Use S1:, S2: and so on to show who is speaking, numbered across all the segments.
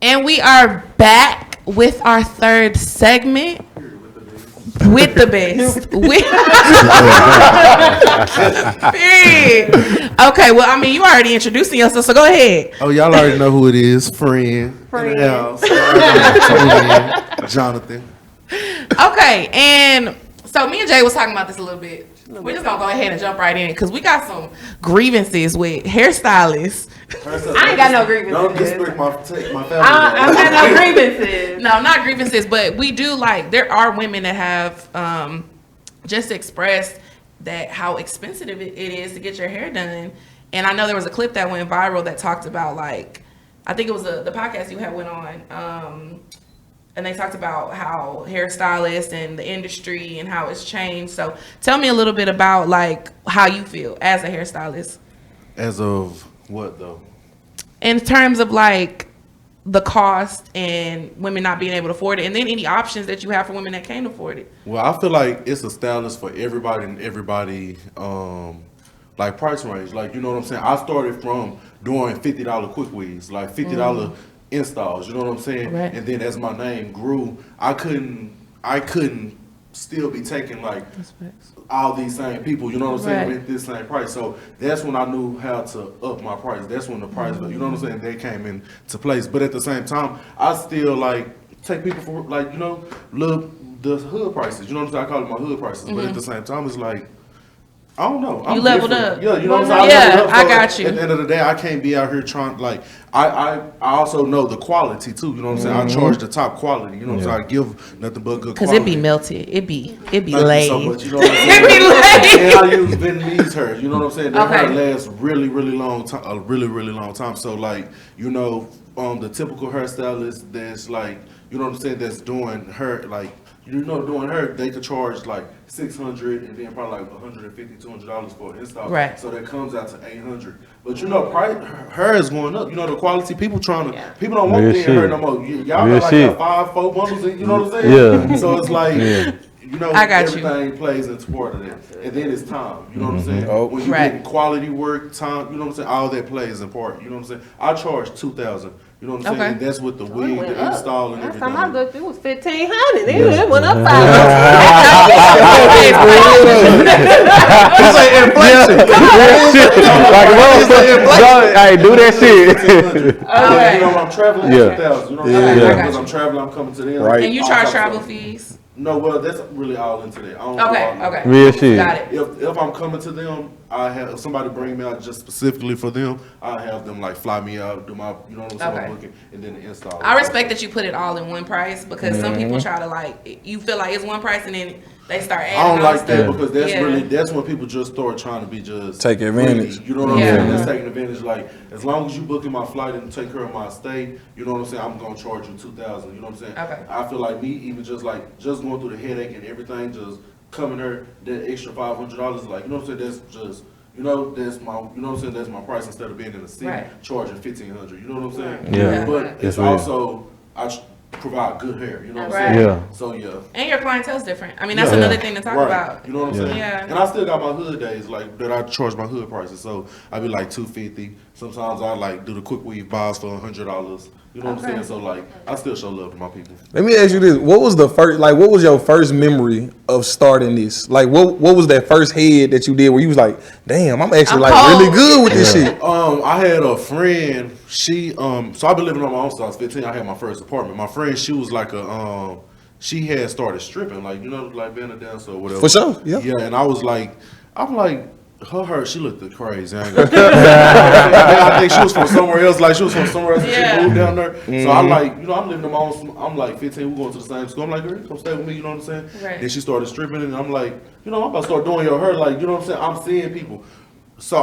S1: And we are back with our third segment. With the best. Period. Okay, well, I mean, you already introducing yourself, so go ahead.
S2: Oh, y'all already know who it is. Friend. In the house. Jonathan.
S1: Okay, and so me and Jay was talking about this a little bit. We're just gonna go ahead and jump right in because we got some grievances with hairstylists.
S3: I ain't got no grievances.
S2: Don't disrespect my family.
S3: I got no grievances.
S1: No, not grievances, but we do there are women that have just expressed that how expensive it is to get your hair done. And I know there was a clip that went viral that talked about I think it was the podcast you had went on. And they talked about how hairstylists and the industry and how it's changed. So tell me a little bit about how you feel as a hairstylist.
S2: As of what though?
S1: In terms of the cost and women not being able to afford it, and then any options that you have for women that can't afford it.
S2: Well, I feel like it's a stylist for everybody and everybody price range. You know what I'm saying? I started from doing $50 quick weaves, $50 installs, you know what I'm saying?
S1: Right.
S2: And then as my name grew, I couldn't still be taking all these same people, you know what I'm saying, with this same price. So that's when I knew how to up my price. That's when the price, you know what I'm saying, they came into place. But at the same time, I still take people for the hood prices, you know what I'm saying? I call it my hood prices. But at the same time, it's I don't know.
S1: You leveled up.
S2: Yeah, you know what I'm saying?
S1: Yeah, I got you.
S2: At the end of the day, I can't be out here trying I also know the quality too. You know what I'm saying? I charge the top quality. You know what I'm saying? I give nothing but good quality.
S1: Because it be melted. It be
S2: Thank
S1: laid.
S2: you so much. You know what I'm saying?
S1: It be laid.
S2: And I use Vietnamese hair. You know what I'm saying? That hair lasts really, really long time. A really, really long time. So the typical hairstylist that's you know what I'm saying? That's doing hair doing her, they could charge $600 and then probably $150, $200 for an install.
S1: Right.
S2: So that comes out to $800. But price her is going up. You know the quality. People don't want thin hair no more. Y'all got 5-4 bundles. You know what I'm saying? Yeah. So it's everything plays into part of that. And then it's time. You know what I'm saying? Oh. When you get quality work, time. You know what I'm saying? All that plays in part. You know what I'm saying? I charge $2,000. You know what I'm saying? And that's with the wig, the install, and everything.
S3: Last time I looked, it was $1,500. It went up $500.
S2: It's like inflation.
S4: Hey, do that shit.
S2: You know, when I'm traveling, $2,000. You know what I'm saying? Because I'm traveling, I'm coming to them.
S1: Right. And you charge travel fees?
S2: No, well, that's really all into that.
S1: Okay.
S4: Real shit.
S1: Got it.
S2: If I'm coming to them, if somebody bring me out just specifically for them, I have them fly me out, do my, you know what I'm saying, booking, and then the install.
S1: I respect that you put it all in one price because some people try to you feel like it's one price and then they start adding.
S2: I don't like that because that's when people just start trying to be take
S4: advantage.
S2: Greedy, you know what I'm saying? That's taking advantage. As long as you booking my flight and take care of my stay, you know what I'm saying, I'm gonna charge you $2,000. You know what I'm saying? Okay. I feel like me even just going through the headache and everything, just coming there, that extra $500, you know what I'm saying? That's just. That's my, you know what I'm saying? That's my price instead of being in the city charging $1,500. You know what I'm saying?
S4: Yeah.
S2: But it's also I provide good hair. You know what I'm saying?
S4: Yeah.
S2: So
S1: and your clientele's different. I mean, that's another thing to talk about.
S2: You know what I'm saying?
S1: Yeah.
S2: And I still got my hood days that I charge my hood prices. So I be $250. Sometimes I do the quick weave buys for $100. You know what I'm saying? So I still show love to my people.
S4: Let me ask you this: what was the first, what was your first memory of starting this? What was that first head that you did where you was like, damn, I'm actually really good with this shit?
S2: I had a friend. She so I've been living on my own since I was 15. I had my first apartment. My friend, she was she had started stripping, being a dancer or whatever.
S4: For sure, yeah.
S2: Yeah, and I was she looked crazy. I think she was from somewhere else. She was from somewhere else. Yeah. She moved down there. Mm-hmm. So I'm living in my own. I'm 15. We're going to the same school. I'm girl, come stay with me. You know what I'm saying? Right. Then she started stripping, and I'm I'm about to start doing your hair. You know what I'm saying? I'm seeing people. So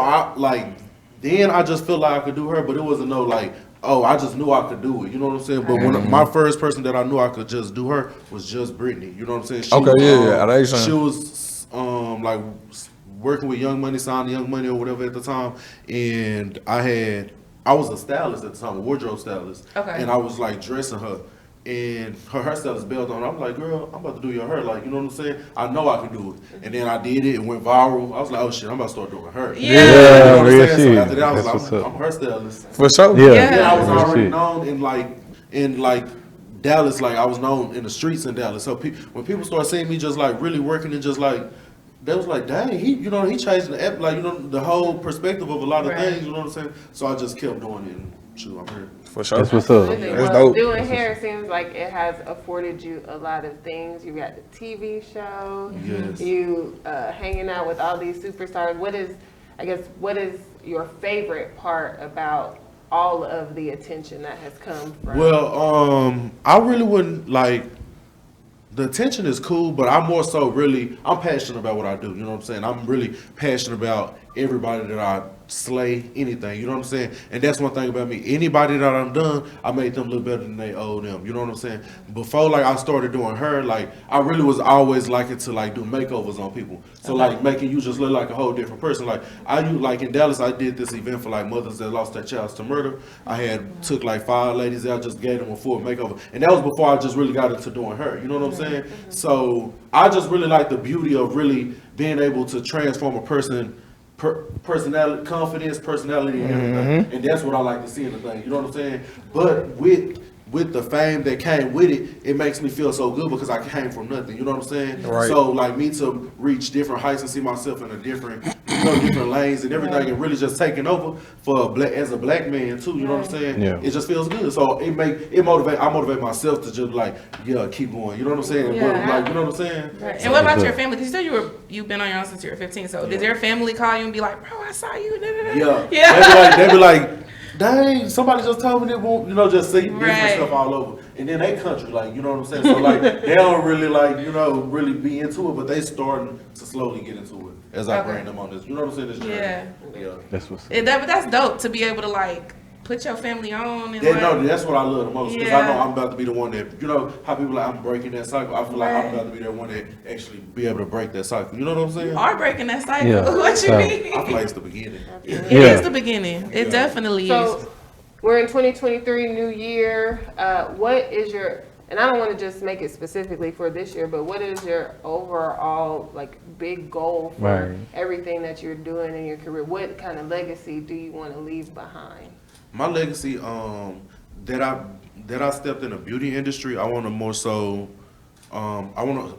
S2: then I just feel like I could do her, but it wasn't I just knew I could do it. You know what I'm saying? But when my first person that I knew I could just do her was just Brittany. You know what I'm saying? She was working with Young Money, signing Young Money or whatever at the time, and I was a stylist at the time, a wardrobe stylist, and I was dressing her, and her hairstylist bailed on her. I'm girl, I'm about to do your hair, you know what I'm saying? I know I can do it, and then I did it and went viral. I was oh shit, I'm about to start doing her.
S4: Yeah, you know
S2: what I'm saying? So after that, I was I'm her stylist
S4: for sure.
S2: Yeah, I was already known in in like Dallas, like I was known in the streets in Dallas. So when people start seeing me just like really working and just like, they was like, dang, he changed the whole perspective of a lot of things, you know what I'm saying? So I just kept doing it, and shoot, I'm here.
S4: For sure.
S5: That's what's up.
S4: That's dope.
S3: Doing hair seems like it has afforded you a lot of things. You got the TV show.
S2: Yes.
S3: You hanging out with all these superstars. What is your favorite part about all of the attention that has come from?
S2: Well, I really wouldn't like. The attention is cool, but I'm more so I'm passionate about what I do. You know what I'm saying? I'm really passionate about everybody that I slay, anything. You know what I'm saying? And that's one thing about me. Anybody that I'm done, I made them look better than they owe them. You know what I'm saying? Before like I started doing hair, like I really was always liking to like do makeovers on people. So like making you just look like a whole different person. Like like in Dallas, I did this event for like mothers that lost their child to murder. I took like 5 ladies out, just gave them a full makeover. And that was before I just really got into doing hair. You know what I'm saying? So I just really like the beauty of really being able to transform a person. Personality, confidence, personality, and everything, and that's what I like to see in the thing. You know what I'm saying? But with the fame that came with it, it makes me feel so good because I came from nothing. You know what I'm saying?
S4: Right.
S2: So like me to reach different heights and see myself in a different lanes and everything, and really just taking over as a black man too. You know what I'm saying?
S5: Yeah.
S2: It just feels good. So I motivate myself to just like keep going. You know what I'm saying?
S1: Yeah.
S2: Like, you know what I'm saying?
S1: Right. And what about your family? Because you said you've been on your own since you were 15. So did your family call you and be like, "Bro, I saw you"?
S2: Yeah. They be like, dang, somebody just told me they won't, just see different stuff all over. And then they country, like, you know what I'm saying? So like, they don't really like, really be into it, but they starting to slowly get into it as I bring them on this. You know what I'm saying? This journey. Yeah.
S5: That's what's up.
S1: But that's dope to be able to like put your family on. And
S2: that's what I love the most because I know I'm about to be the one that, how people like I'm breaking that cycle. I feel like I'm about to be the one that actually be able to break that cycle. You know what I'm saying?
S1: You are breaking that cycle.
S5: Yeah.
S1: What you mean?
S2: I feel like it's the beginning.
S1: It is the beginning. It definitely is.
S3: So we're in 2023, new year. What is your, and I don't want to just make it specifically for this year, but what is your overall like big goal for everything that you're doing in your career? What kind of legacy do you want to leave behind?
S2: My legacy, that I stepped in the beauty industry, I want to more so, I'm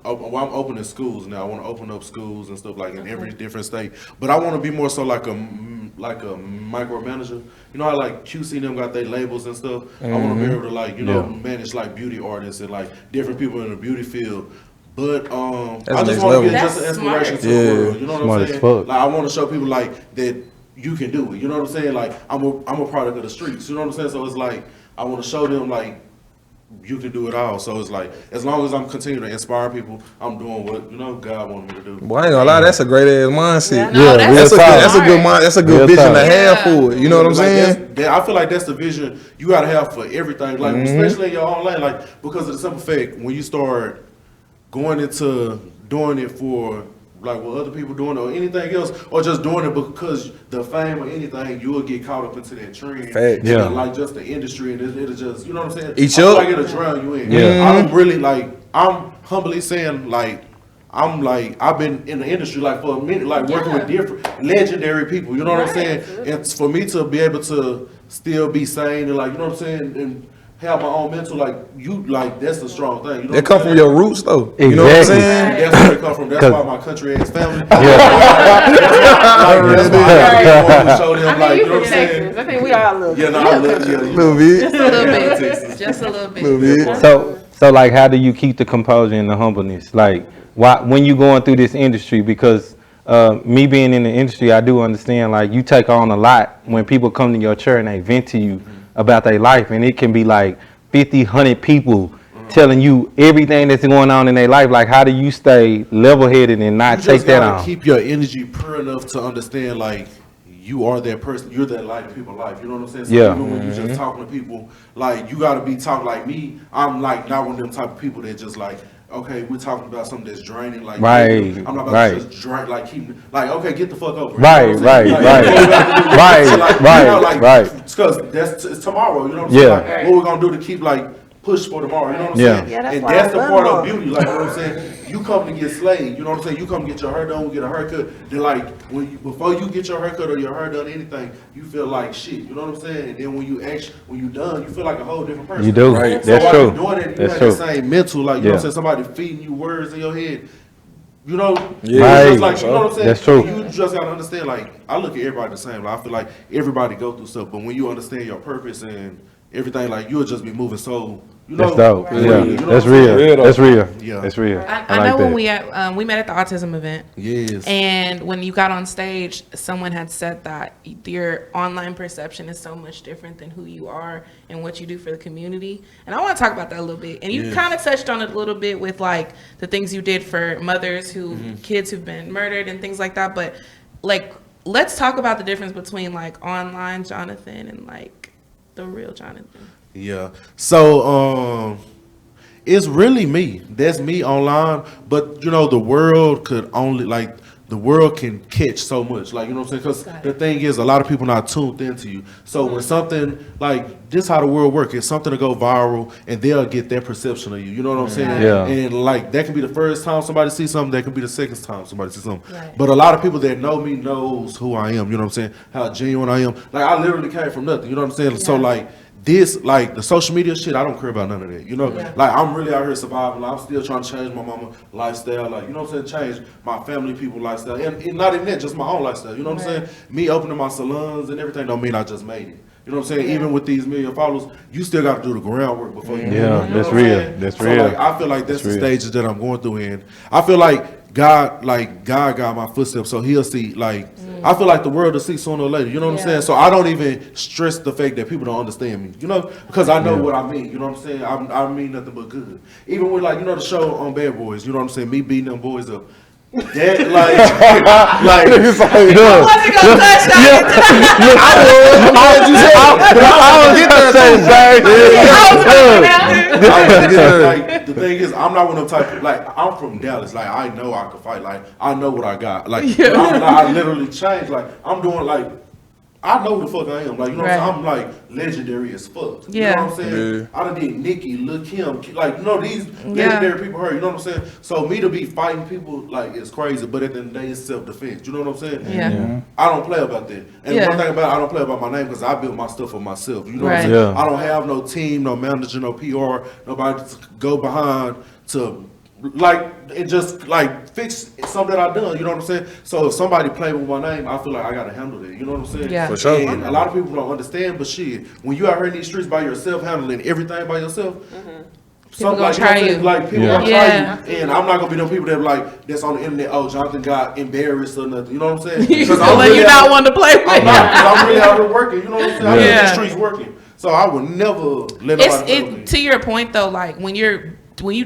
S2: opening schools now. I want to open up schools and stuff like in every different state. But I want to be more so like a micromanager. You know how like QC them got their labels and stuff. I want to be able to like manage like beauty artists and like different people in the beauty field. But I just want to be just an inspiration to the world. You know what I'm saying? Like I want to show people like that. You can do it. You know what I'm saying? Like I'm a product of the streets. You know what I'm saying? So it's like I want to show them like you can do it all. So it's like as long as I'm continuing to inspire people, I'm doing what God wanted me to do.
S4: Well, I ain't gonna lie, that's a great ass mindset.
S1: That's
S4: a good vision to have for it. You know what I'm saying?
S2: I feel like that's the vision you gotta have for everything. Like especially in your own lane. Like because of the simple fact when you start going into doing it for like what other people doing or anything else, or just doing it because the fame or anything, you will get caught up into that trend.
S4: Fact.
S2: Yeah. Like just the industry and it'll just, you know what I'm saying?
S4: Each
S2: I feel
S4: up.
S2: like it'll drown you in.
S5: Yeah.
S2: I'm really like, I'm humbly saying like, I've been in the industry like for a minute, like working with different legendary people, you know what I'm saying? And for me to be able to still be sane and like, you know what I'm saying? And have my own mental, that's a strong thing. You know
S4: It come from your roots though.
S5: Exactly.
S4: You know what I'm saying?
S2: That's where it come from. That's why my country ass family.
S3: I mean, you
S2: know what
S3: from
S2: I'm saying?
S3: Texas. I think we all look.
S2: Yeah, no, I love you.
S4: Little bit.
S1: Just a little bit. Just a little bit.
S4: Little bit.
S5: So like, how do you keep the composure and the humbleness? Like, when you going through this industry? Because me being in the industry, I do understand. Like, you take on a lot when people come to your chair and they vent to you about their life, and it can be like 50, 100 people telling you everything that's going on in their life. Like, how do you stay level-headed and not take that on?
S2: Keep your energy pure enough to understand, like, you are that person. You're that light in people's life. You know what I'm saying? So even when you're just talking to people, like, you got to be talking like me. I'm, like, not one of them type of people that just, like, okay, we're talking about something that's draining. Like, I'm not about to just drain, like, keep, like, okay, get the fuck over it.
S5: Right.
S2: Because it's tomorrow, you know what I'm saying? Like, what we're going to do to keep, like, push for tomorrow, you know what I'm saying?
S3: Yeah,
S2: and that's the part of beauty, like, you know what I'm saying? you come to get slayed, you know what I'm saying? You come get your hair done, get a haircut. Then like before you get your haircut or your hair done, anything, you feel like shit. You know what I'm saying? And then when you done, you feel like a whole different person.
S5: You do.
S4: Right.
S5: That's
S2: so
S5: true.
S2: Doing it, you
S5: That's
S2: have
S5: true.
S2: the same mental, like you know what I'm saying? Somebody feeding you words in your head. You know,
S4: Yeah,
S2: just like, you know what I'm saying?
S5: That's true.
S2: You just gotta understand, like, I look at everybody the same. Like, I feel like everybody go through stuff, but when you understand your purpose and everything, like, you'll just be moving so, you know.
S5: That's dope.
S2: free,
S5: Yeah,
S2: you know
S5: that's
S2: what I'm saying?
S5: real. That's real.
S2: Yeah.
S5: That's real.
S1: I
S5: like
S1: know when
S5: that.
S1: we met at the autism event.
S2: Yes.
S1: And when you got on stage, someone had said that your online perception is so much different than who you are and what you do for the community. And I want to talk about that a little bit. And you kind of touched on it a little bit with like the things you did for mothers who kids who've been murdered and things like that. But like, let's talk about the difference between like online Jonathan and like the real Jonathan.
S2: Yeah. So, it's really me. That's me online. But, you know, the world could only, like, the world can catch so much. Like, you know what I'm saying? Because the thing is, a lot of people not tuned into you. So when something, like, this how the world works. It's something to go viral, and they'll get their perception of you. You know what I'm saying?
S5: Yeah.
S2: And, like, that can be the first time somebody sees something. That can be the second time somebody sees something.
S1: Right.
S2: But a lot of people that know me knows who I am. You know what I'm saying? How genuine I am. Like, I literally came from nothing. You know what I'm saying? So, like, this, like, the social media shit, I don't care about none of that, you know? Like, I'm really out here surviving. Like, I'm still trying to change my mama lifestyle, like, you know what I'm saying? Change my family people lifestyle. And not even that, just my own lifestyle, you know what I'm saying? Me opening my salons and everything don't mean I just made it. You know what I'm saying? Even with these million followers, you still got to do the groundwork before you do it. You know
S5: that's
S2: what I'm
S5: real.
S2: saying?
S5: That's
S2: so,
S5: real.
S2: like, I feel like that's the
S5: real.
S2: stages that I'm going through, and I feel like God got my footsteps, so he'll see, like, I feel like the world will see sooner or later, you know what I'm saying? So I don't even stress the fact that people don't understand me, you know, because I know what I mean, you know what I'm saying? I mean nothing but good. Even with, like, you know, the show on Bad Boys, you know what I'm saying? Me beating them boys up. That, like,
S5: It's like, look,
S1: I wasn't gonna touch that.
S5: I was gonna say,
S2: Like, the thing is, I'm not one of them type. Like, I'm from Dallas. Like, I know I can fight. Like, I know what I got. Like, I literally changed. Like, I'm doing like. I know who the fuck I am. Like, you know what I'm saying? I'm like legendary as fuck. You know what I'm saying?
S4: Yeah.
S2: I done did Nicki, Lil Kim, like, you know, these legendary people hurt. You know what I'm saying? So me to be fighting people, like, it's crazy. But at the end of the day, it's self-defense. You know what I'm saying?
S1: Yeah.
S2: I don't play about that. And one thing about it, I don't play about my name because I built my stuff for myself. You know what I'm saying?
S5: Yeah.
S2: I don't have no team, no manager, no PR, nobody to go behind to, like, and just, like, fix something that I done. You know what I'm saying? So if somebody play with my name, I feel like I got to handle that. You know what I'm saying?
S1: Yeah.
S4: For sure.
S2: And a lot of people don't understand, but shit, when you out here in these streets by yourself, handling everything by yourself,
S1: People gonna
S2: like,
S1: try
S2: you know what I'm
S1: you.
S2: saying? Like, people
S5: Yeah.
S2: gonna try you, and I'm not gonna be them people that like that's on the internet. Oh, Jonathan got embarrassed or nothing. You know what I'm saying?
S1: Because
S2: I'm
S1: you're
S2: really
S1: not
S2: out-
S1: one to play with.
S2: I'm not, 'cause I'm really out here working. You know what I'm saying? I'm in
S1: Yeah.
S2: the streets working, so I would never let nobody play with me.
S1: To your point though, like when you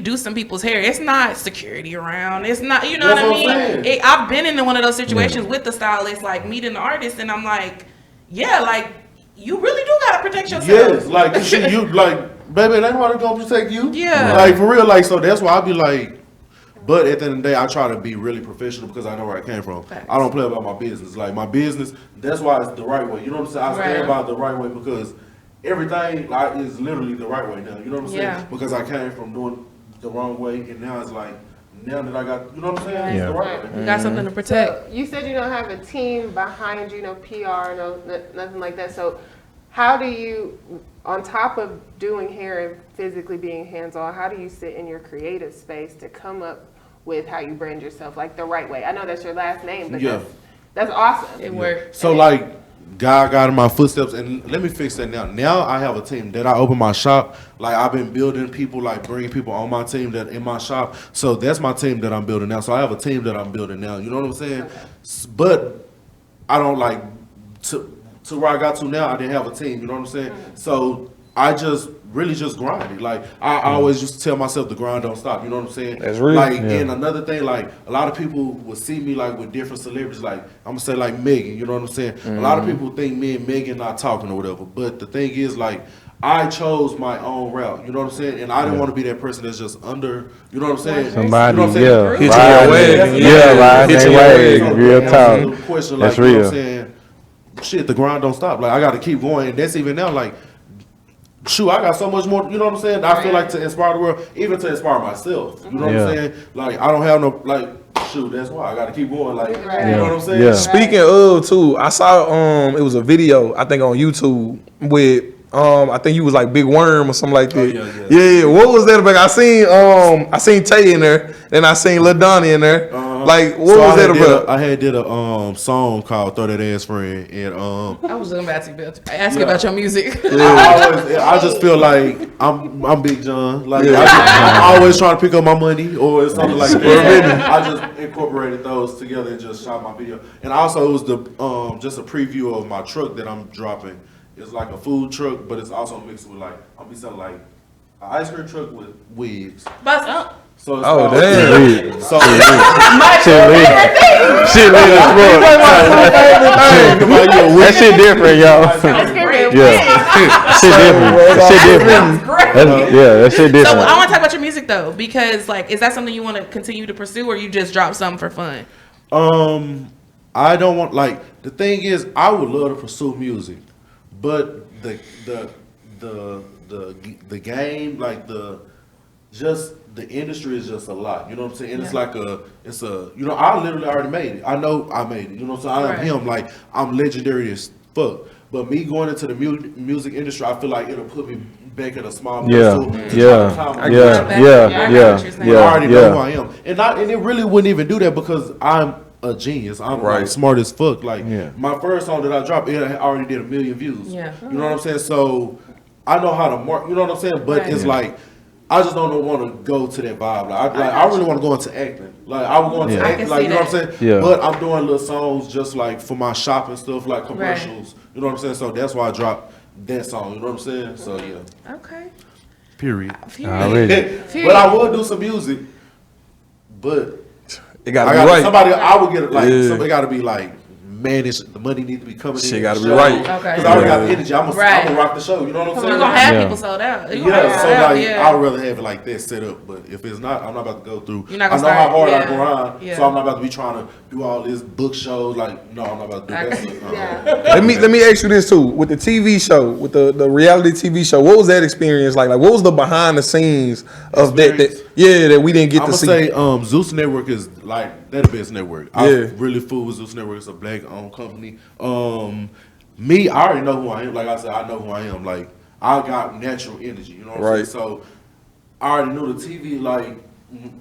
S1: do some people's hair, it's not security around. It's not, you know
S2: That's
S1: what I
S2: what I'm
S1: mean?
S2: saying.
S1: I've been in one of those situations with the stylist, like meeting the artist, and I'm like, yeah, like you really do gotta protect yourself.
S2: Yes, like you like, baby, ain't nobody gonna protect you.
S1: Yeah.
S2: Like for real, like so that's why I be like. But at the end of the day, I try to be really professional because I know where I came from.
S1: Facts.
S2: I don't play about my business. Like my business, that's why it's the right way. You know what I'm saying? I stand by the right way because everything like is literally the right way now. You know what I'm saying?
S1: Yeah.
S2: Because I came from doing the wrong way, and now it's like now that I got, you know what I'm saying? It's
S5: Yeah.
S2: the right way.
S1: You got something to protect.
S3: So you said you don't have a team behind you, no PR, nothing like that. So how do you, on top of doing hair and physically being hands-on, how do you sit in your creative space to come up with how you brand yourself like the right way? I know that's your last name, but that's awesome.
S1: It worked.
S2: So like God got in my footsteps, and let me fix that now. Now I have a team that I open my shop. Like I've been building people, like bringing people on my team that in my shop. So that's my team that I'm building now. So I have a team that I'm building now. You know what I'm saying? But I don't like to where I got to now. I didn't have a team. You know what I'm saying? So I just really just grinded. Like I always used to tell myself the grind don't stop. You know what I'm saying?
S4: That's real.
S2: Like and another thing, like a lot of people would see me like with different celebrities. Like I'm gonna say like Megan. You know what I'm saying? A lot of people think me and Megan not talking or whatever. But the thing is, like I chose my own route. You know what I'm saying? And I didn't want to be that person that's just under. You know what I'm saying?
S5: Somebody,
S2: you know what I'm saying?
S4: Hitching
S5: right.
S4: your wagon.
S5: Yeah, right.
S4: Hitching
S5: That
S4: your
S5: way,
S4: wagon.
S5: real
S2: Answer
S5: talk.
S2: the question,
S5: That's
S2: like, you know
S5: real.
S2: what I'm saying? Shit, the grind don't stop. Like I got to keep going, and that's even now. Like shoot, I got so much more, you know what I'm saying? I feel like to inspire the world, even to inspire myself. You know what I'm saying? Like, I don't have no, like, shoot, that's why I got to keep going. Like, you know what I'm saying?
S5: Yeah.
S4: Speaking of too, I saw it was a video I think on YouTube with I think you was like Big Worm or something like that. Yeah. What was that about? I seen Tay in there, and I seen Lil Donnie in there. Like, what was that about?
S2: I did a song called "Throw That Ass Friend," and
S1: I was about to ask you about your music.
S2: I just feel like I'm Big John. Like I always trying to pick up my money or something like that. I just incorporated those together and just shot my video. And also it was the just a preview of my truck that I'm dropping. It's like a food truck, but it's also mixed with like I'll be selling like an ice cream truck with wigs.
S1: Bust up.
S2: So it's
S4: damn!
S2: So
S5: that shit different, y'all. That shit different.
S1: So I want to talk about your music though, because like, is that something you want to continue to pursue, or you just drop something for fun?
S2: I don't want the thing is I would love to pursue music, but the game the industry is just a lot. You know what I'm saying? And it's like I literally already made it. I know I made it. You know what I'm saying? I am him. Like I'm legendary as fuck. But me going into the music industry, I feel like it'll put me back at a small place. I already know who I am, and it really wouldn't even do that because I'm a genius. I'm like smart as fuck. Like my first song that I dropped, it already did 1 million views. Yeah. You know what I'm saying? So I know how to mark. You know what I'm saying? But it's like I just don't want to go to that vibe. I really want to go into acting. Like I was going to acting. Like you know what I'm saying? Yeah. But I'm doing little songs just like for my shop and stuff, like commercials. You know what I'm saying? So that's why I dropped that song. You know what I'm saying? So yeah.
S1: Okay.
S2: Period.
S5: But
S2: I will do some music. But
S4: it gotta be right.
S2: Somebody I would get somebody got to be like. Man, the money needs to be coming in.
S4: Shit got to be right.
S2: Because I already got the energy. I'm gonna rock the show. You know what I'm saying?
S1: You're gonna have people sold out.
S2: I'd rather have it like that set up. But if it's not, I'm not about to go through. I know how hard I grind, so I'm not about to be trying to do all this book shows. Like, no, I'm not about to do that.
S4: Let me ask you this too. With the TV show, with the reality TV show, what was that experience like? Like, what was the behind the scenes of that we didn't get to see?
S2: I'm gonna say Zeus Network is like they're the best network. I really fool with Zeus Network. It's a black-owned company. Me, I already know who I am. Like I said, I know who I am. Like I got natural energy. You know what I'm saying? So I already knew the TV. Like,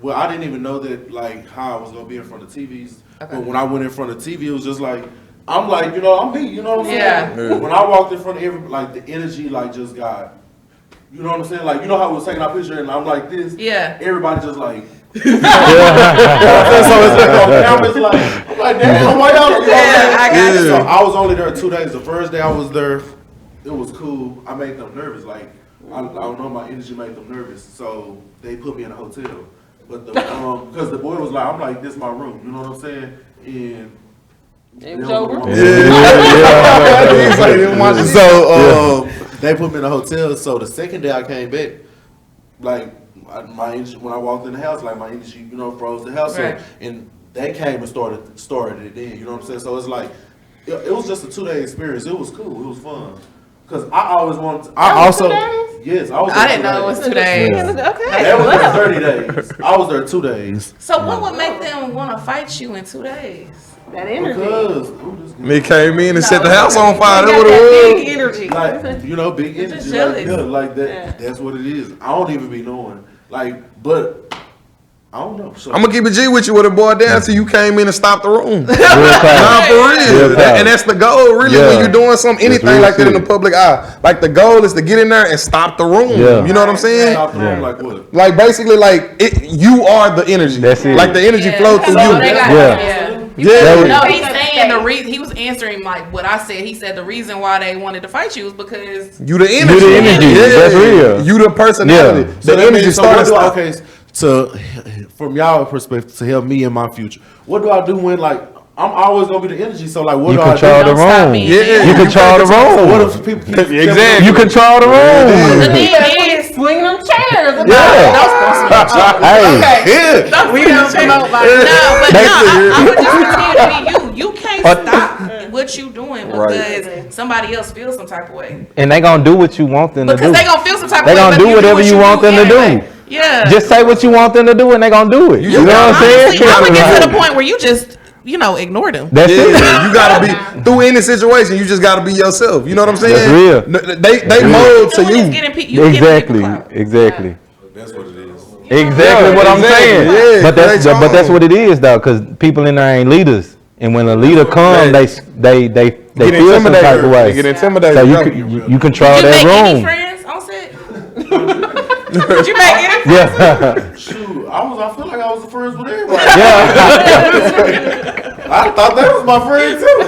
S2: well, I didn't even know that like how I was gonna be in front of TVs. Okay. But when I went in front of TV, it was just like I'm like, you know, I'm me. You know what I'm saying? Yeah. When I walked in front of everybody, like the energy, like just got. You know what I'm saying? Like, you know how we was taking our picture and I'm like this? Yeah. Everybody just like. So it's like, I'm like, damn, why y'all? I got you. So I was only there 2 days. The first day I was there, it was cool. I made them nervous. Like, I don't know, my energy made them nervous. So they put me in a hotel. But because the boy was like, I'm like, this is my room. You know what I'm saying? And it was over. So they put me in a hotel. So the second day I came back, like my energy, when I walked in the house, like my energy, you know, froze the house. Right. So, and they came and started it then. You know what I'm saying? So it's like it was just a 2-day experience. It was cool. It was fun. Cause I always wanted. Yes, I was.
S1: I didn't know it was 2 days.
S3: Yeah. Okay.
S2: That was 30 days. I was there 2 days.
S1: So what would make them want to fight you in 2 days?
S3: That energy.
S2: Because
S4: me came in and set the house on fire. That's what it was.
S3: Big energy.
S2: Like, you know, big energy. Like that. Yeah. That's what it is. I don't even be knowing. Like, but I don't know. So,
S4: I'm gonna keep it G with you with it boiled down till you came in and stopped the room. Nah, for real. And that's the goal, really, when you're doing something, anything like that in the public eye. Like the goal is to get in there and stop the room. Yeah. You know what I'm saying?
S2: Stop the room, like what?
S4: Like basically, like you are the energy. That's it. Like the energy flow through you.
S1: No, he's saying he was answering like what I said. He said the reason why they wanted to fight you was because
S4: you the energy. You the energy. That's real. You the personality.
S2: Yeah. So the energy started. Okay, so from y'all perspective, to help me in my future, what do I do when like I'm always gonna be the energy? So like, what do I do?
S5: You control the room. Yeah, you control the room.
S2: What if people keep
S5: exactly? You control the room.
S1: The thing is,
S3: swinging them chairs.
S1: We don't promote like no, but no. I would just continue to be you. You can't stop what what you doing because somebody else feels some type of way.
S5: And they gonna do what you want them to do.
S1: Because they gonna feel some type of way.
S5: They gonna do whatever you want them to do.
S1: Yeah.
S5: Just say what you want them to do and they gonna do it. You know what I'm saying?
S1: I'm gonna get to the point where you just, ignore them.
S4: That's it. You gotta be through any situation. You just gotta be yourself. You know what I'm saying?
S5: That's real.
S4: They mold to you.
S5: Exactly.
S2: That's what it is.
S5: Exactly what I'm saying.
S4: Yeah,
S5: but that's what it is though, because people in there ain't leaders, and when a leader comes, they feel some type of way.
S4: They get intimidated.
S5: So you control that room.
S1: Did you make any friends on set? Did you make any friends?
S5: Yeah.
S2: Shoot, I feel like I was the friends with everybody.
S5: Yeah.
S2: I thought that was my friend too.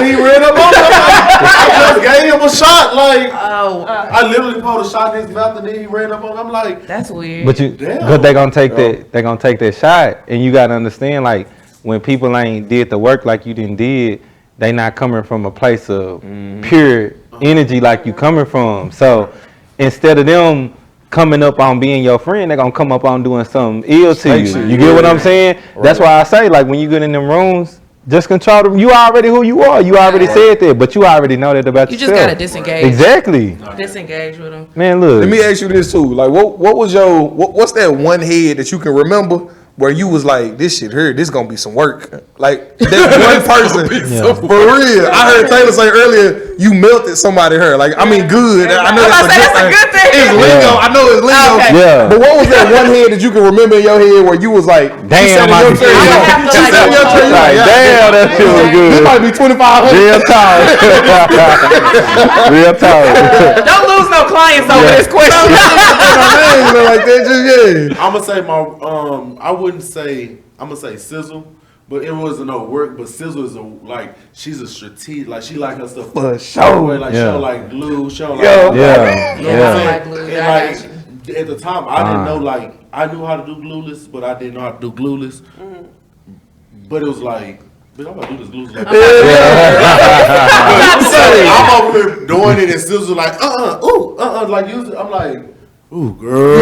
S2: He ran up on me. I just gave him a shot. I literally pulled a shot in his mouth and then he ran up on me. I'm like,
S1: that's weird.
S5: But they gonna take that. They gonna take that shot, and you gotta understand, like when people ain't did the work like you did, they not coming from a place of pure energy like you coming from. So instead of them coming up on being your friend, they're gonna come up on doing something ill to you. You get what I'm saying? Right. That's why I say, like, when you get in them rooms, just control them. You already who you are. You already said that, but you already know that about yourself.
S1: You just gotta disengage.
S5: Exactly.
S1: Disengage with them.
S5: Man, look.
S4: Let me ask you this too. Like, what's that one head that you can remember where you was like, this shit here, this gonna be some work. Like, that one person, for real. I heard Taylor say earlier, you melted somebody here. Like, I mean, good. I know that's a good thing. It's lingo. I know it's lingo.
S1: Okay.
S5: Yeah.
S4: But what was that one head that you can remember in your head where you was like,
S5: damn,
S4: damn,
S5: that shit was good.
S4: This might be 2,500.
S5: Real talk. Real talk.
S1: Don't lose no clients over this question.
S4: Like that, just
S2: I'm gonna say I'm gonna say Sizzle, but it wasn't no work. But Sizzle is she's a strategic, like she like her stuff
S4: for sure.
S2: Like show like glue, show like
S1: Like glue.
S2: And like at the time, I didn't know I knew how to do glueless, but I didn't know how to do glueless. But it was like, but I'm gonna do this glueless. Like I'm over here doing it, and Sizzle like like using. I'm like. Ooh, girl.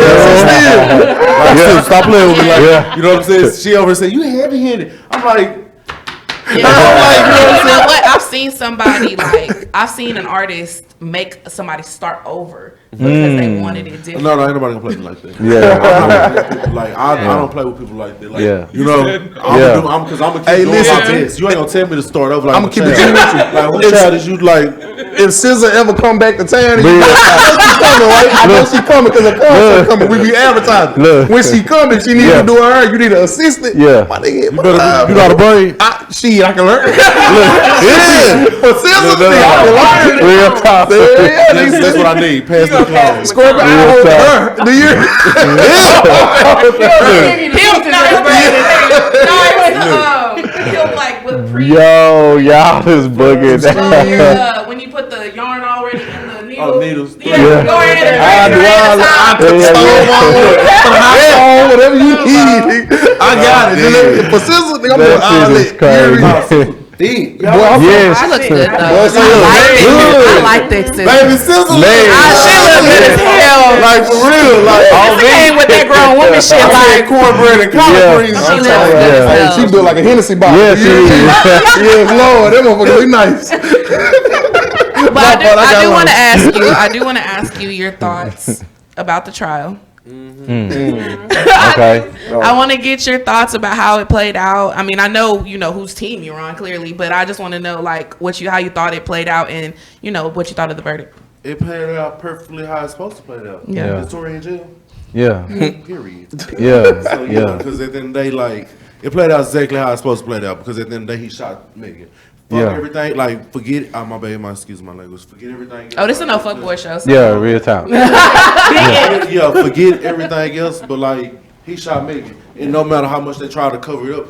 S2: Stop playing with me. Like, you know what I'm saying? She over saying, you heavy-handed. I'm like,
S1: you know what? I've seen an artist make somebody start over because they wanted it different.
S2: No, ain't nobody gonna play me like that. I don't play with people like that. Like, you know, I'm gonna keep doing my best. You ain't gonna tell me to start over. Like,
S4: I'm gonna keep it with you.
S2: Like, who child is you like?
S4: If SZA ever come back to town, I know she coming, right? I know she coming because her concert coming. We be advertising. When she coming, she need to do her. You need an assistant.
S5: Yeah.
S4: My nigga,
S2: You got a brain.
S4: I can learn. For SZA, I can learn.
S5: Real talk.
S2: That's what I need. Pass the clothes.
S4: Scorpion, I hold her. Do you?
S5: Yo, y'all is bugging.
S1: When you put the yarn already in the needle.
S2: Needles.
S1: Go ahead and
S4: whatever you need. I got it. For SZA, nigga, I'm going to
S2: Deep.
S5: Yes.
S1: She looks good though.
S4: I
S1: like that SZA.
S2: Baby SZA.
S1: She look good as hell.
S2: Like for real. Like
S1: She came with that grown woman shit like
S2: cornbread and collard greens.
S1: She looks good as hell.
S4: She built like a Hennessy bottle.
S5: Yes, she is.
S4: Yes, Lord, that motherfucker look nice.
S1: But I do want to ask you your thoughts about the trial.
S5: Okay.
S1: I want to get your thoughts about how it played out. I mean, I know you know whose team you're on clearly, but I just want to know like how you thought it played out and what you thought of the verdict.
S2: It played out perfectly how it's supposed to play out.
S1: Yeah.
S2: Is Tory in jail?
S5: Yeah.
S2: Period.
S5: Yeah.
S2: So because at the end of the day, it played out exactly how it's supposed to play out. Because at the end of the day, he shot Megan. Everything, forget. My bad. Excuse my language. Forget everything.
S1: Oh, this is a no fuck boy show. So.
S5: Yeah, real talk.
S2: Forget everything else. But he shot Megan, and no matter how much they try to cover it up,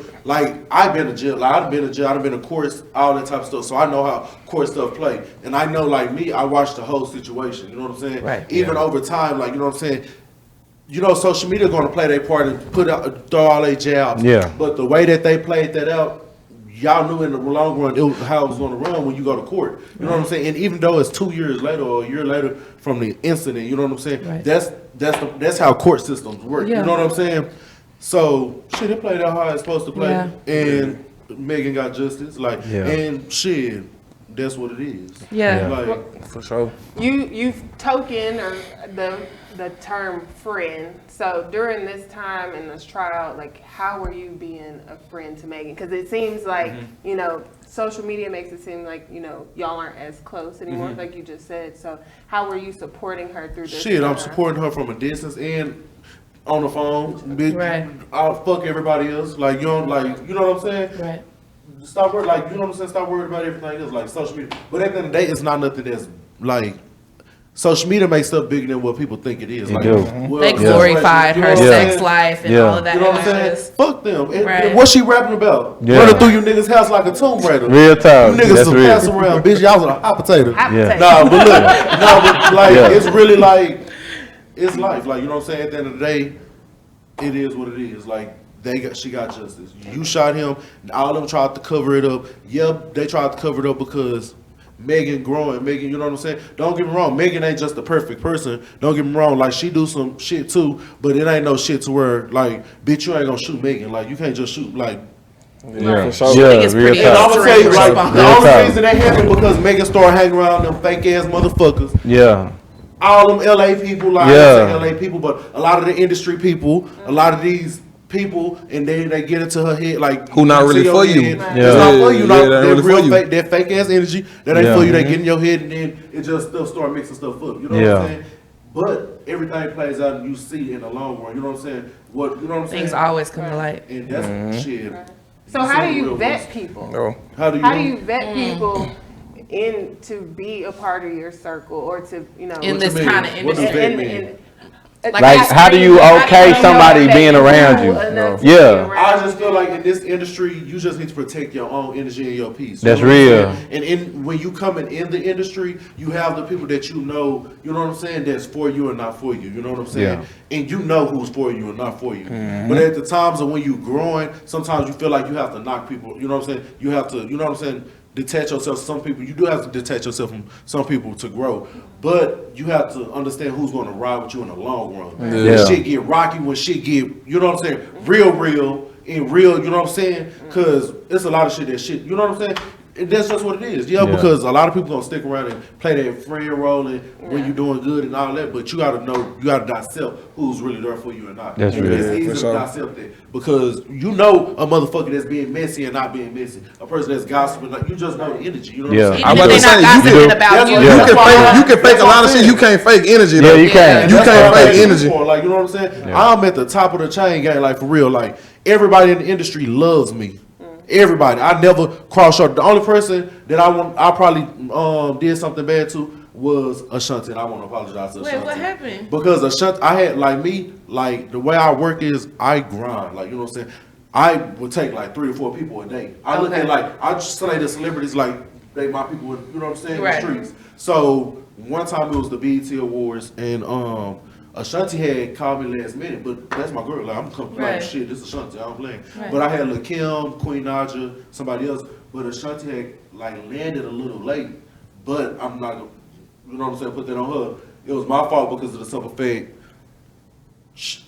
S2: I've been to jail. I've been to jail. I've been to courts, all that type of stuff. So I know how court stuff play, and I know me, I watched the whole situation. You know what I'm saying?
S1: Right.
S2: Even over time, you know what I'm saying. Social media going to play their part and throw all their jabs.
S5: Yeah.
S2: But the way that they played that out. Y'all knew in the long run how it was going to run when you go to court. You know what I'm saying? And even though it's 2 years later or a year later from the incident, you know what I'm saying?
S1: Right.
S2: That's how court systems work.
S1: Yeah.
S2: You know what I'm saying? So, it played out how it's supposed to play.
S1: Yeah.
S2: And Megan got justice. Like, and shit, that's what it is.
S1: Yeah.
S2: Like,
S4: For sure.
S3: You've token or the term friend. So during this time in this trial, like how were you being a friend to Megan? Because it seems like you know social media makes it seem like you know y'all aren't as close anymore, like you just said. So how were you supporting her through this?
S2: Shit, I'm supporting her from a distance and on the phone. Bitch,
S1: Right.
S2: I'll fuck everybody else. Like you don't like, you know what I'm saying?
S1: Right.
S2: Stop worrying, like you know what I'm saying. Stop worrying about everything else, like social media. But at the end of the day, it's not nothing that's like. Social media makes stuff bigger than what people think it is. Like, well,
S1: They glorified her sex life and all of that.
S2: You know what I'm saying? Fuck them. And,
S1: Right.
S2: and what's she rapping about? Running through you niggas' house like a Tomb Raider.
S5: Real talk.
S2: You niggas
S5: That's
S2: some
S5: real.
S2: pass around, bitch. Y'all was a hot potato.
S5: Yeah.
S2: Nah, but look, but like it's really like it's life. Like you know what I'm saying? At the end of the day, it is what it is. Like she got justice. You shot him. All of them tried to cover it up. Yep, they tried to cover it up because Megan growing. Megan, you know what I'm saying? Don't get me wrong. Megan ain't just the perfect person. Don't get me wrong. Like she do some shit too, but it ain't no shit to where like, bitch, you ain't gonna shoot Megan. Like you can't just shoot like.
S5: Yeah,
S4: For sure.
S1: It's
S5: real
S1: pretty
S2: And I'm
S5: talk.
S2: gonna tell you, like,
S1: Responsible.
S2: the only
S5: talk.
S2: reason that happened because Megan started hanging around them fake ass motherfuckers.
S5: Yeah.
S2: All them LA people, like I
S5: Yeah.
S2: say LA people, but a lot of the industry people, a lot of these people, and then they get into her head like
S4: Who not really
S2: into your
S4: for you.
S2: head.
S5: Yeah.
S2: It's not for you.
S4: Yeah,
S2: Like,
S4: they
S2: that
S4: really
S2: real
S4: for you.
S2: fake, that fake ass energy that ain't
S5: Yeah.
S2: for you. They get in your head, and then it just still start mixing stuff up. You know what
S5: Yeah.
S2: I'm saying? But everything plays out, and you see in the long run. You know what I'm saying? What you know what I'm saying?
S1: Things always come to light.
S2: And that's shit.
S3: So how do you
S2: Real
S3: vet
S2: ones.
S3: people?
S4: No.
S2: How do
S3: How do you vet people in to be a part of your circle or to you know
S1: In
S2: What you
S1: this
S2: mean?
S1: kind of
S2: What does
S1: industry.
S2: vet mean?
S5: Like, how do you okay somebody being around you? Yeah.
S2: I just feel like in this industry, you just need to protect your own energy and your peace. You
S5: That's
S2: know what I'm
S5: real.
S2: saying? And when you coming in the industry, you have the people that you know what I'm saying, that's for you and not for you. You know what I'm saying?
S5: Yeah.
S2: And you know who's for you and not for you. But at the times of when you growing, sometimes you feel like you have to knock people. You know what I'm saying? You have to, you know what I'm saying? Detach yourself from some people. You do have to detach yourself from some people to grow. But you have to understand who's going to ride with you in the long run.
S5: Yeah.
S2: When shit get rocky, when shit get, you know what I'm saying, real, and real, you know what I'm saying? Because it's a lot of shit that shit, you know what I'm saying? And that's just what it is. Yeah, because a lot of people gonna stick around and play that friend role and when you're doing good and all that, but you gotta know, you gotta dissect who's really there for you or not.
S5: That's
S2: and
S5: real.
S2: it's easy
S4: For
S2: to
S4: sure.
S2: dissect that because you know a motherfucker that's being messy and not being messy. A person that's gossiping, like you just know the energy. You know what I'm saying?
S4: I'm
S1: Even
S4: about
S1: if
S4: to
S1: they're
S4: say,
S1: not
S4: you
S1: gossiping
S5: do.
S1: about you.
S2: Yeah.
S4: You can fake a lot of shit. You can't fake energy.
S5: Yeah,
S4: though.
S5: you can.
S4: You
S2: That's
S4: can't
S2: what I'm
S4: fake
S2: asking
S4: energy.
S2: for, like, you know what I'm saying? I'm at the top of the chain gang, like for real. Like everybody in the industry loves me. Everybody. I never cross short. The only person that I probably did something bad to was Ashanti, and I want to apologize to Ashanti.
S1: Wait, what happened?
S2: Because Ashanti, I had like me, like the way I work is I grind. Like you know what I'm saying. I would take like 3 or 4 people a day. I look at like I just say the celebrities like they my people. You know what I'm saying?
S1: Right.
S2: In the streets. So one time it was the BET Awards, and Ashanti had called me last minute, but that's my girl. Like I'm coming
S1: Right.
S2: like shit. This is Ashanti. I'm playing.
S1: Right.
S2: But I had Lil' Kim, Queen Naja, somebody else. But Ashanti had like landed a little late. But I'm not gonna, you know what I'm saying, put that on her. It was my fault because of the simple fact.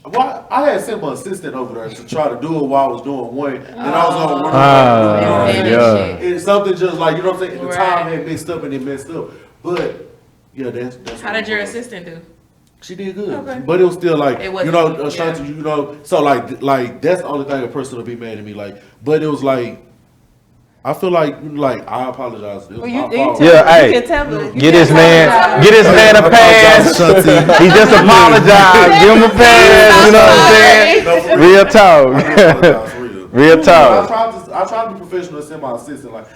S2: Well, I had sent my assistant over there to try to do it while I was doing one, and I was on one. You know what I'm saying?
S5: yeah.
S2: It's something just like, you know what I'm saying? The
S1: Right.
S2: time had mixed up and it messed up. But yeah, that's
S1: How
S2: what
S1: did your
S2: it was.
S1: assistant do?
S2: She did good,
S1: Okay.
S2: but it was still like,
S1: It
S2: you
S1: wasn't-
S2: know, Ashanti,
S1: yeah.
S2: you know, so like that's the only thing a person will be mad at me, like, but it was like, I feel like I apologize. It was
S3: Well,
S2: my
S3: you
S2: fault.
S3: tell
S5: Yeah,
S3: me,
S5: hey,
S3: you can tell me.
S5: Get this man a pass. He just apologized. Give him a pass. You know what I'm saying?
S2: No, for
S5: Real
S2: I
S5: talk.
S2: apologize, for real.
S5: Real talk.
S2: I try to be professional and send my assistant. Like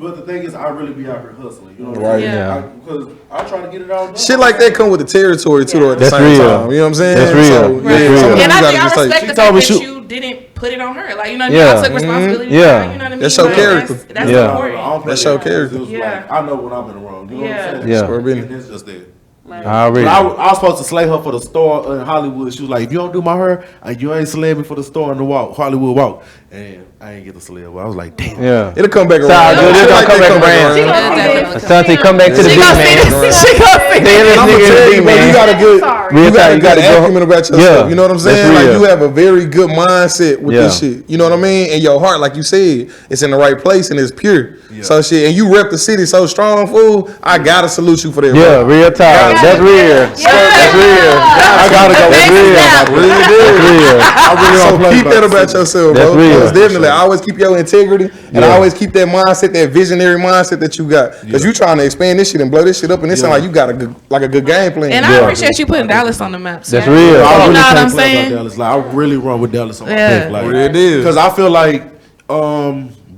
S2: but the thing is, I really be out here hustling. You know what I'm
S4: Right.
S2: saying?
S5: Yeah.
S2: Because I try to get it all done.
S4: Shit like that come with the territory too, though, at the
S5: That's
S4: same
S5: real.
S4: time. You know what I'm saying?
S5: That's real.
S4: So,
S5: That's real.
S4: some of them
S1: And
S4: you
S1: I
S4: gotta just
S1: respect
S4: take.
S1: the
S2: told
S1: fact
S2: me
S1: that
S2: she-
S1: you didn't put it on her. Like, you know what I mean?
S5: Yeah.
S1: I took responsibility.
S5: Yeah.
S1: You know what I mean?
S4: That's your
S1: Like,
S4: character.
S1: That's
S5: Yeah.
S1: important.
S2: I don't play
S4: That's your
S2: that.
S4: character.
S2: It was
S1: Yeah.
S2: like, I know when I'm in the wrong. You know
S1: Yeah.
S2: what I'm saying?
S5: Yeah.
S4: Sure, really.
S2: And it's just that.
S5: Already.
S2: But I was supposed to slay her for the store in Hollywood. She was like, if you don't do my hair, you ain't slaying me for the store in the walk, Hollywood walk. And I ain't get the celeb. I was like, damn.
S5: Yeah.
S4: It'll come back
S5: It's all
S4: around.
S5: good. It's gonna come back around. Asante, come back to the
S1: She
S5: beat,
S1: gonna see
S5: man.
S1: this. She gonna see
S5: Stay in
S1: this.
S5: this
S4: I'm
S5: nigga
S4: gonna
S5: in
S4: tell
S5: the
S4: you,
S5: beat,
S4: man.
S5: man.
S4: You got a good,
S5: Real
S4: you got
S5: talk,
S4: a
S5: you
S4: good
S5: gotta go-
S4: acumen about yourself.
S5: Yeah.
S4: You know what I'm
S5: That's
S4: saying? Like
S5: real.
S4: you have a very good mindset with this
S5: Yeah.
S4: shit. You know what I mean? And your heart, like you said, it's in the right place and it's pure. So shit, and you rep the city so strong, fool. I gotta salute you for that.
S5: Yeah,
S4: bro.
S5: real talk. That's real. That's real.
S4: I gotta go.
S5: That's real.
S4: I really do.
S5: That's real.
S2: I really
S4: So
S2: don't play
S4: keep that about yourself,
S5: That's
S4: bro.
S5: real.
S4: Because definitely, I always keep your integrity, and I
S5: Yeah.
S4: always keep that mindset, that visionary mindset that you got. Because you trying to expand this shit and blow this shit up, and it sound like you got a good game plan.
S1: And I appreciate you putting Dallas on the map.
S5: That's
S1: sir.
S5: real.
S1: You know
S2: I really
S1: what I'm
S2: can't play
S1: saying?
S2: about Dallas. Like I really run with Dallas on my
S1: Yeah.
S2: pick. Like
S4: It is.
S2: because I feel like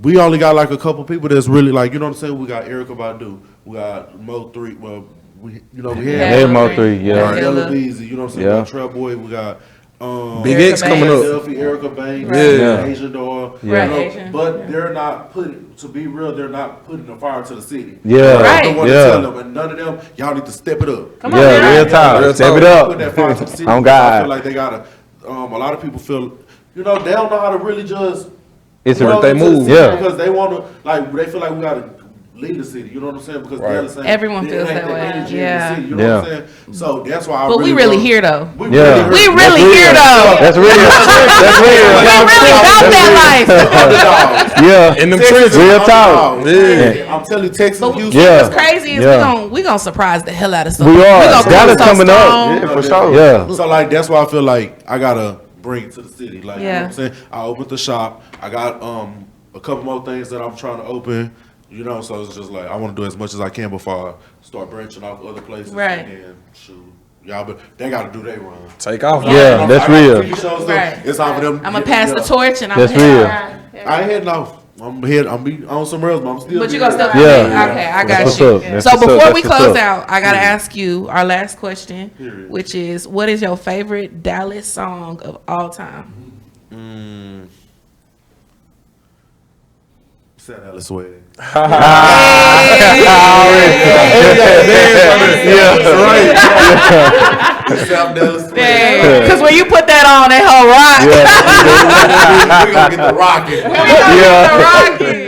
S2: we only got like a couple people that's really like, you know what I'm saying. We got Erykah Badu, we got Mo3. Well, we had
S5: Yeah, Mo3, yeah.
S2: Ella Beezy, you know what I'm saying.
S5: Yeah.
S2: We got Trap Boy, we got
S4: Big
S1: Erykah
S4: X coming
S1: Banks.
S4: up.
S2: Delphi, Erica Banks,
S4: Yeah.
S2: Asian Doll,
S5: Yeah.
S2: you know,
S1: Asian.
S2: but they're not putting. To be real, they're not putting the fire to the city.
S5: Yeah.
S1: Right.
S2: I don't want
S5: Yeah.
S2: to tell them, and none of them. Y'all need to step it up.
S3: Come on,
S5: Yeah,
S3: man.
S5: real talk.
S4: Real
S5: Step
S4: talk.
S5: it up.
S2: Put that fire to the city.
S5: On
S2: because I
S5: God.
S2: feel like they gotta. A lot of people feel, you know, they don't know how to really just.
S5: It's
S2: grow
S5: a
S4: they
S2: into the
S4: move.
S2: city
S5: Yeah.
S2: Because they want to, like, they feel like we gotta lead the city. You know what I'm saying? Because they're the same.
S1: Everyone
S2: they
S1: feels
S2: ain't
S1: that
S2: the
S1: way.
S2: energy in
S1: Yeah.
S2: the city. You know what I'm
S5: Yeah.
S2: saying? So that's why.
S1: But we really
S2: want-
S1: here though.
S2: We
S5: Yeah.
S2: really.
S1: We
S2: here.
S1: really
S5: That's
S1: here
S5: real.
S1: though.
S5: That's real. That's
S1: We
S5: real.
S1: really about that life.
S2: Underdogs.
S5: Yeah.
S4: In them
S2: Texas
S4: trenches.
S2: is
S5: Real talk.
S2: underdogs.
S4: Yeah.
S2: I'm telling you, Texas,
S1: But
S2: Houston.
S5: Yeah.
S1: what's crazy is
S5: Yeah.
S1: we gonna surprise the hell out of some.
S5: We are.
S1: gonna come
S5: Dallas
S1: so
S5: coming up.
S1: strong.
S4: Yeah, for sure.
S5: Yeah.
S2: So like that's why I feel like I gotta bring it to the city. Like you know
S1: Yeah.
S2: what I'm saying? I opened the shop. I got a couple more things that I'm trying to open. You know, so it's just like I want to do as much as I can before I start branching off other places.
S1: Right.
S2: And shoot, y'all, but they gotta do their run.
S4: Take off.
S5: Yeah, that's
S2: I got
S5: real.
S2: 50 shows
S1: Right.
S2: up. It's off of them.
S1: I'm gonna
S2: getting
S1: pass
S2: me
S1: the
S2: up.
S1: torch and I'm
S5: That's
S1: heading
S5: real.
S1: out.
S2: I ain't heading off. I'm be on somewhere else, but I'm still.
S1: But you
S2: here.
S1: gonna still
S5: Yeah.
S1: Okay, I
S5: That's
S1: got
S5: what's
S1: you.
S5: up. That's
S1: So
S5: what's up.
S1: before
S5: That's
S1: we
S5: what's
S1: close
S5: up.
S1: out, I gotta ask you our last question,
S2: Period.
S1: which is, what is your favorite Dallas song of all time?
S2: Sad Alice Way. South Dallas Way.
S1: Because when you put that on, that whole rock.
S2: We gonna get the rocket.
S1: We gonna get the rocket.